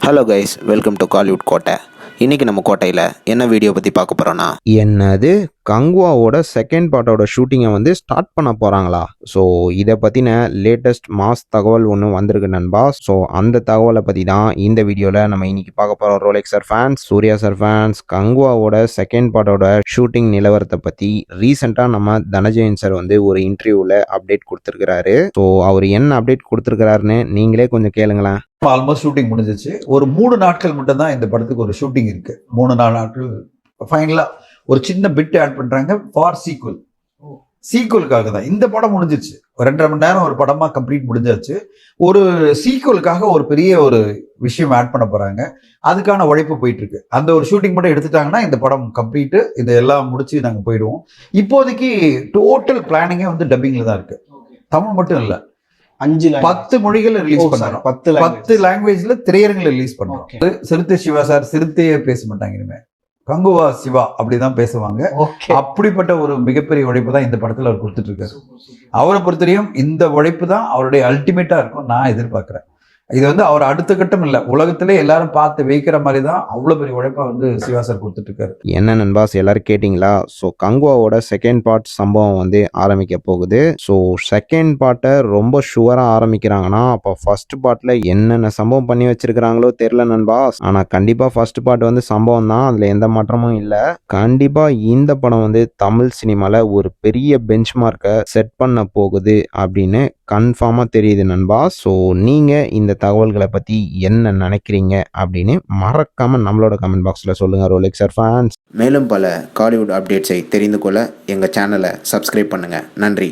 Hello guys, welcome to Kollywood கோட்டை. இன்றைக்கி நம்ம கோட்டையில் என்ன வீடியோ பற்றி பார்க்க போகிறோன்னா, என்னது கங்குவாவோட செகண்ட் பார்ட்டோட ஷூட்டிங்கை வந்து ஸ்டார்ட் பண்ண போகிறாங்களா? ஸோ இதை பற்றின லேட்டஸ்ட் மாஸ் தகவல் ஒன்று வந்திருக்கு நண்பா. ஸோ அந்த தகவலை பற்றி தான் இந்த வீடியோவில் நம்ம இன்னைக்கு பார்க்க போகிறோம். Rolex sir fans, Suriya sir fans, கங்குவாவோட செகண்ட் பார்ட்டோட ஷூட்டிங் நிலவரத்தை பற்றி ரீசெண்டாக நம்ம தனஜெயன் சார் வந்து ஒரு இன்டர்வியூவில் அப்டேட் கொடுத்துருக்கிறாரு. ஸோ அவர் என்ன அப்டேட் கொடுத்துருக்கிறாருன்னு நீங்களே கொஞ்சம் கேளுங்களேன். ஆல்மோஸ்ட் ஷூட்டிங் முடிஞ்சிச்சு. ஒரு 3 நாட்கள் மட்டும் தான் இந்த படத்துக்கு ஒரு ஷூட்டிங் இருக்கு. 3-4 நாட்கள் ஃபைனலா ஒரு சின்ன பிட் ஆட் பண்றாங்க ஃபார் சீக்குவலுக்காக தான். இந்த படம் முடிஞ்சிச்சு, 2.5 மணி நேரம் ஒரு படமா கம்ப்ளீட் முடிஞ்சாச்சு. ஒரு சீக்குவலுக்காக ஒரு பெரிய ஒரு விஷயம் ஆட் பண்ண போறாங்க. அதுக்கான உழைப்பு போயிட்டு இருக்கு. அந்த ஒரு ஷூட்டிங் மட்டும் எடுத்துட்டாங்கன்னா இந்த படம் கம்ப்ளீட்டு, இதெல்லாம் முடிச்சு நாங்கள் போயிடுவோம். இப்போதைக்கு டோட்டல் பிளானிங்கே வந்து டப்பிங்ல தான் இருக்கு. தமிழ் மட்டும் இல்லை, 10 மொழிகள் ரிலீஸ் பண்றோம். 10 லாங்குவேஜ்ல திரையரங்குல ரிலீஸ் பண்றோம். சிறுத்தை சிவா சார் சிறுத்தையே பேச மாட்டாங்க, இனிமே கங்குவா சிவா அப்படிதான் பேசுவாங்க. அப்படிப்பட்ட ஒரு மிகப்பெரிய உழைப்பு தான் இந்த படத்துல அவர் கொடுத்துட்டு இருக்காரு. அவரை பொறுத்தவரையும் இந்த உழைப்பு தான் அவருடைய அல்டிமேட்டா இருக்கும் நான் எதிர்பார்க்கிறேன். இது வந்து அவர் அடுத்த கட்டம் இல்லை, உலகத்திலே எல்லாரும் பார்த்து வைக்கிற மாதிரி தான் அவ்வளோ பெரிய உழைப்பா வந்து சிவா சார் கொடுத்துட்டு இருக்காரு. என்ன நண்பாஸ், எல்லாரும் கேட்டிங்களா? ஸோ கங்குவாவோட செகண்ட் பார்ட் சம்பவம் வந்து ஆரம்பிக்க போகுது. ஸோ செகண்ட் பார்ட்டை ரொம்ப ஷுவராக ஆரம்பிக்கிறாங்கன்னா அப்போ ஃபர்ஸ்ட் பார்ட்டில் என்னென்ன சம்பவம் பண்ணி வச்சிருக்கிறாங்களோ தெரில நண்பாஸ். ஆனால் கண்டிப்பாக ஃபர்ஸ்ட் பார்ட் வந்து சம்பவம் தான், அதில் எந்த மாற்றமும் இல்லை. கண்டிப்பாக இந்த படம் வந்து தமிழ் சினிமாவில் ஒரு பெரிய பெஞ்ச் மார்க்கை செட் பண்ண போகுது அப்படின்னு கன்ஃபார்மாக தெரியுது நண்பா. ஸோ நீங்கள் இந்த தகவல்களை பற்றி என்ன நினைக்கிறீங்க அப்படின்னு மறக்காமல் நம்மளோட கமெண்ட் பாக்ஸில் சொல்லுங்கள் ரோலெக்ஸ் சார் ஃபேன்ஸ். மேலும் பல காலிவுட் அப்டேட்ஸை தெரிந்து கொள்ள எங்கள் சேனலை சப்ஸ்கிரைப் பண்ணுங்கள். நன்றி.